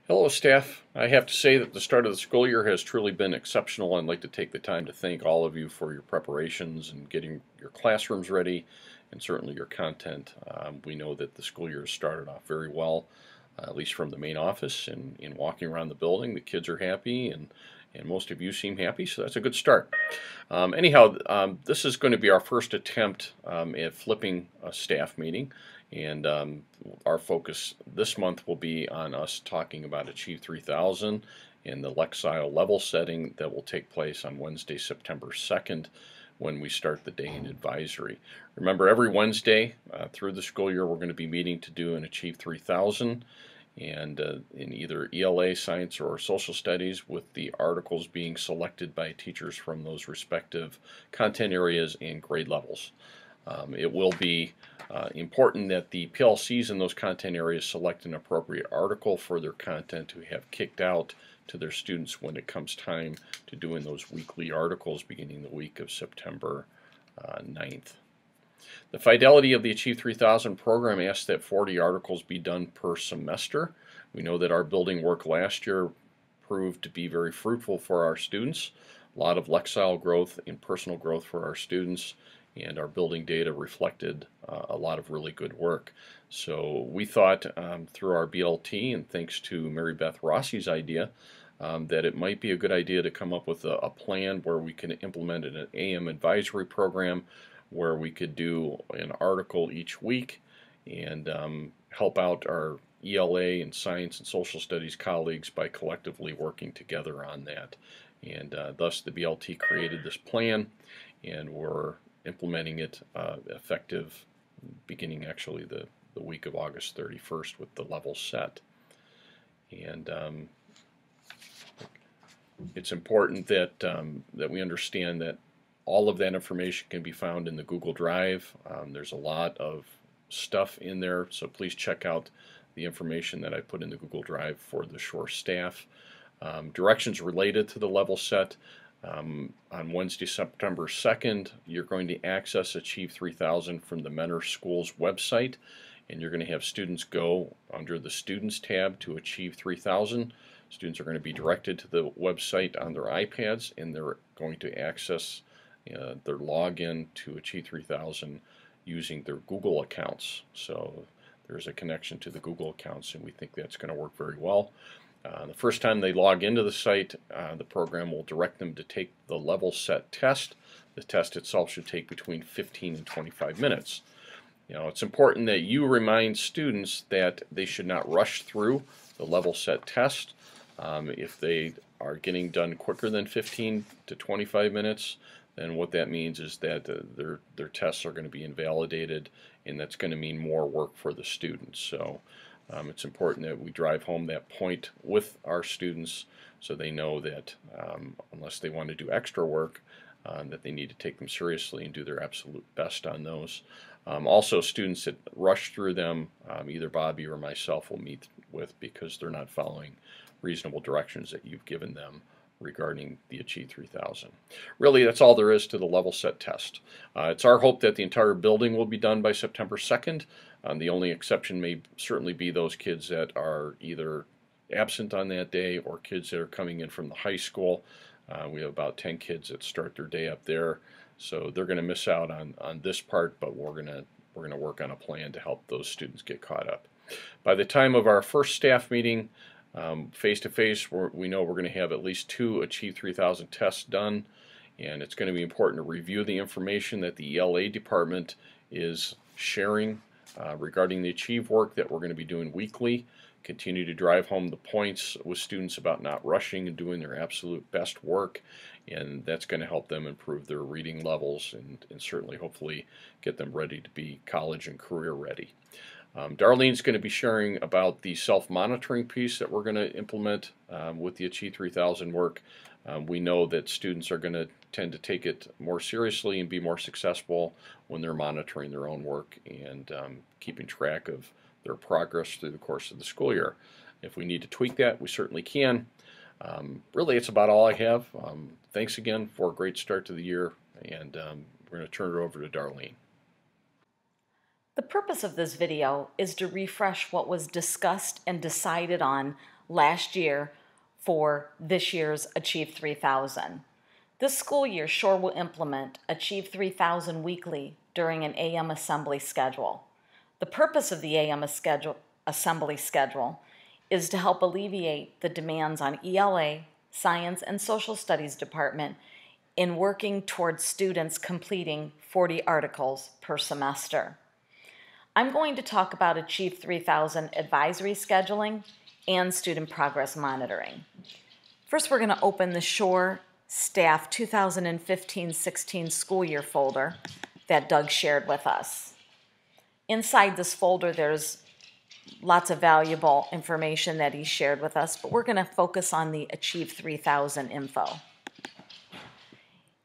Hello, staff. I have to say that the start of the school year has truly been exceptional. I'd like to take the time to thank all of you for your preparations and getting your classrooms ready and certainly your content. We know that the school year has started off very well, at least from the main office and in walking around the building. The kids are happy and most of you seem happy, so that's a good start. This is going to be our first attempt at flipping a staff meeting, and our focus this month will be on us talking about Achieve 3000 and the Lexile level setting that will take place on Wednesday, September 2nd, when we start the day in advisory. Remember, every Wednesday through the school year, we're going to be meeting to do an Achieve 3000 and in either ELA, science, or social studies, with the articles being selected by teachers from those respective content areas and grade levels. It will be important that the PLCs in those content areas select an appropriate article for their content to have kicked out to their students when it comes time to doing those weekly articles beginning the week of September 9th. The fidelity of the Achieve 3000 program asks that 40 articles be done per semester. We know that our building work last year proved to be very fruitful for our students. A lot of Lexile growth and personal growth for our students, and our building data reflected a lot of really good work. So we thought through our BLT, and thanks to Mary Beth Rossi's idea, that it might be a good idea to come up with a plan where we can implement an AM advisory program where we could do an article each week and help out our ELA and science and social studies colleagues by collectively working together on that. And thus the BLT created this plan, and we're implementing it effective beginning actually the week of August 31st with the level set. And it's important that that we understand that all of that information can be found in the Google Drive. There's a lot of stuff in there, so please check out the information that I put in the Google Drive for the Shore staff. Directions related to the level set. On Wednesday, September 2nd, you're going to access Achieve 3000 from the Mentor Schools website, and you're going to have students go under the Students tab to Achieve 3000. Students are going to be directed to the website on their iPads, and they're going to access their login to Achieve 3000 using their Google accounts. So there's a connection to the Google accounts, and we think that's going to work very well. The first time they log into the site, the program will direct them to take the level set test. The test itself should take between 15 and 25 minutes. You know, it's important that you remind students that they should not rush through the level set test. If they are getting done quicker than 15 to 25 minutes, then what that means is that their tests are going to be invalidated, and that's going to mean more work for the students. So it's important that we drive home that point with our students so they know that unless they want to do extra work, that they need to take them seriously and do their absolute best on those. Also, students that rush through them, either Bobby or myself will meet with because they're not following reasonable directions that you've given them regarding the Achieve 3000. Really, that's all there is to the level set test. It's our hope that the entire building will be done by September 2nd. The only exception may certainly be those kids that are either absent on that day or kids that are coming in from the high school. We have about 10 kids that start their day up there, so they're going to miss out on this part, but we're going to work on a plan to help those students get caught up. By the time of our first staff meeting, face-to-face, we know we're going to have at least 2 Achieve 3000 tests done, and it's going to be important to review the information that the ELA department is sharing regarding the Achieve work that we're going to be doing weekly. Continue to drive home the points with students about not rushing and doing their absolute best work, and that's going to help them improve their reading levels and certainly hopefully get them ready to be college and career ready. Darlene's going to be sharing about the self-monitoring piece that we're going to implement with the Achieve 3000 work. We know that students are going to tend to take it more seriously and be more successful when they're monitoring their own work and keeping track of their progress through the course of the school year. If we need to tweak that, we certainly can. Really, it's about all I have. Thanks again for a great start to the year, and we're going to turn it over to Darlene. The purpose of this video is to refresh what was discussed and decided on last year for this year's Achieve 3000. This school year, Shore will implement Achieve 3000 weekly during an AM assembly schedule. The purpose of the AM assembly schedule is to help alleviate the demands on ELA, Science and Social Studies Department in working towards students completing 40 articles per semester. I'm going to talk about Achieve 3000 advisory scheduling and student progress monitoring. First, we're going to open the Shore Staff 2015-16 school year folder that Doug shared with us. Inside this folder, there's lots of valuable information that he shared with us, but we're going to focus on the Achieve 3000 info.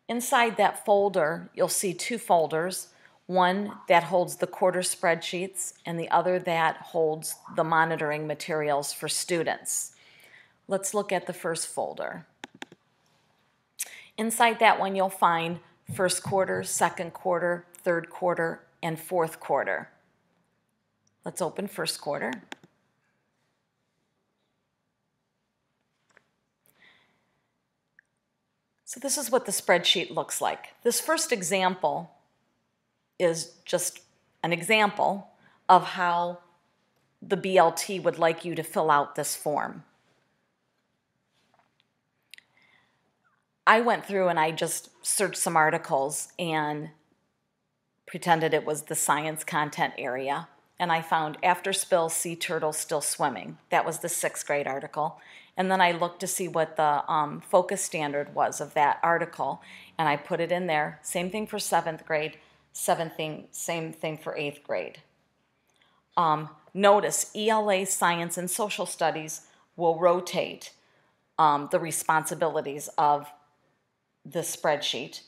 Inside that folder, you'll see two folders, one that holds the quarter spreadsheets and the other that holds the monitoring materials for students. Let's look at the first folder. Inside that one, you'll find first quarter, second quarter, third quarter, and fourth quarter. Let's open first quarter. So this is what the spreadsheet looks like. This first example is just an example of how the BLT would like you to fill out this form. I went through and I just searched some articles and pretended it was the science content area. And I found After Spill, Sea Turtles Still Swimming. That was the 6th grade article. And then I looked to see what the focus standard was of that article, and I put it in there. Same thing for 7th grade, same thing for 8th grade. Notice ELA, Science, and Social Studies will rotate the responsibilities of the spreadsheet.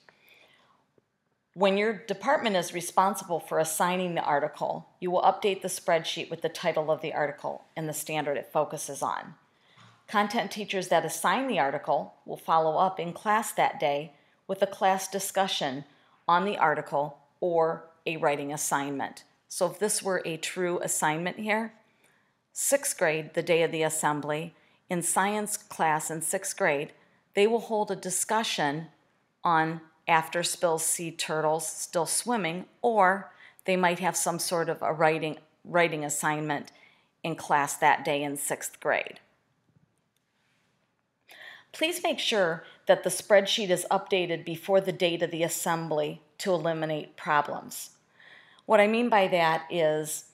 When your department is responsible for assigning the article, you will update the spreadsheet with the title of the article and the standard it focuses on. Content teachers that assign the article will follow up in class that day with a class discussion on the article or a writing assignment. So if this were a true assignment here, 6th grade, the day of the assembly, in science class in 6th grade, they will hold a discussion on After Spill, Sea Turtles Still Swimming, or they might have some sort of a writing assignment in class that day in 6th grade. Please make sure that the spreadsheet is updated before the date of the assembly to eliminate problems. What I mean by that is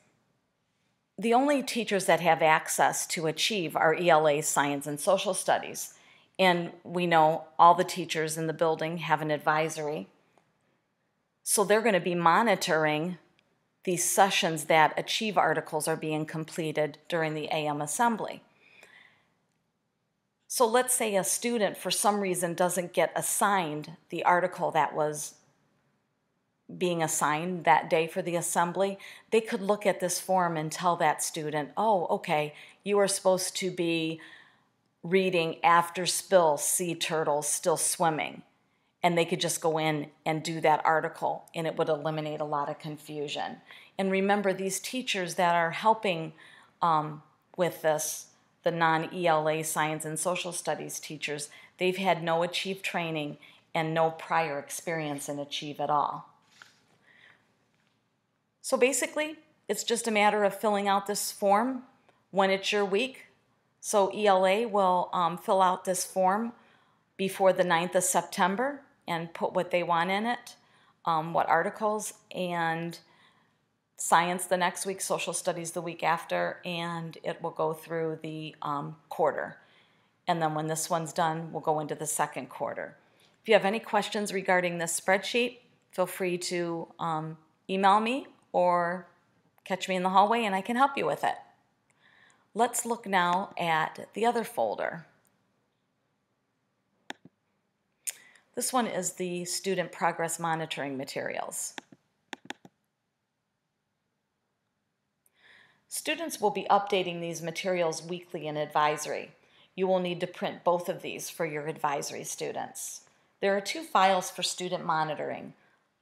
the only teachers that have access to Achieve are ELA, Science, and Social Studies. And we know all the teachers in the building have an advisory. So they're going to be monitoring these sessions that Achieve articles are being completed during the AM assembly. So let's say a student for some reason doesn't get assigned the article that was being assigned that day for the assembly. They could look at this form and tell that student, oh, okay, you are supposed to be reading After Spill, Sea Turtles Still Swimming. And they could just go in and do that article, and it would eliminate a lot of confusion. And remember, these teachers that are helping with this, the non-ELA Science and Social Studies teachers, they've had no Achieve training and no prior experience in Achieve at all. So basically, it's just a matter of filling out this form when it's your week. So ELA will fill out this form before the 9th of September and put what they want in it, what articles, and Science the next week, Social Studies the week after, and it will go through the quarter. And then when this one's done, we'll go into the 2nd quarter. If you have any questions regarding this spreadsheet, feel free to email me or catch me in the hallway and I can help you with it. Let's look now at the other folder. This one is the student progress monitoring materials. Students will be updating these materials weekly in advisory. You will need to print both of these for your advisory students. There are 2 files for student monitoring: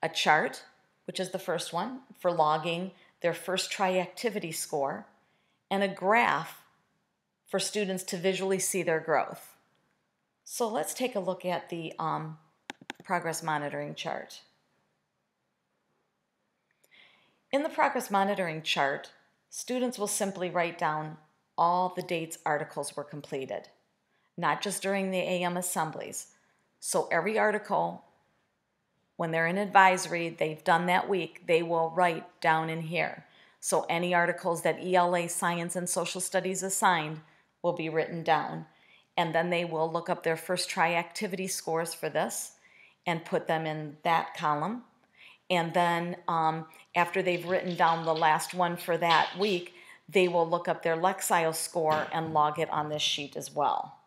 a chart, which is the first one, for logging their first try activity score, and a graph for students to visually see their growth. So let's take a look at the progress monitoring chart. In the progress monitoring chart, students will simply write down all the dates articles were completed, not just during the AM assemblies. So every article, when they're in advisory, they've done that week, they will write down in here. So any articles that ELA Science and Social Studies assigned will be written down. And then they will look up their first try activity scores for this and put them in that column. And then after they've written down the last one for that week, they will look up their Lexile score and log it on this sheet as well.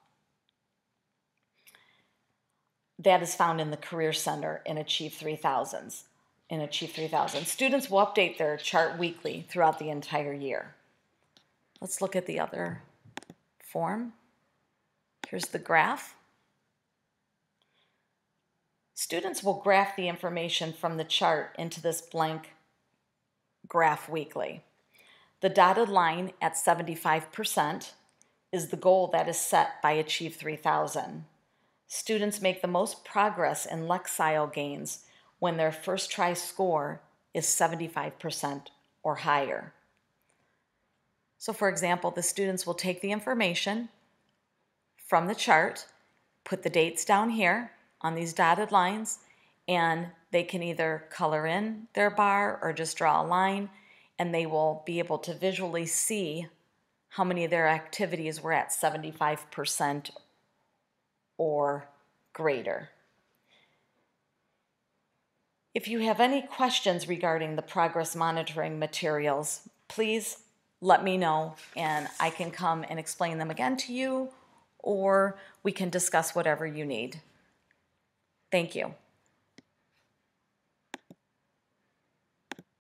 That is found in the Career Center in Achieve 3000s. In Achieve 3000, students will update their chart weekly throughout the entire year. Let's look at the other form. Here's the graph. Students will graph the information from the chart into this blank graph weekly. The dotted line at 75% is the goal that is set by Achieve 3000. Students make the most progress in Lexile gains when their first try score is 75% or higher. So for example, the students will take the information from the chart, put the dates down here on these dotted lines, and they can either color in their bar or just draw a line, and they will be able to visually see how many of their activities were at 75% or greater. If you have any questions regarding the progress monitoring materials, please let me know and I can come and explain them again to you, or we can discuss whatever you need. Thank you.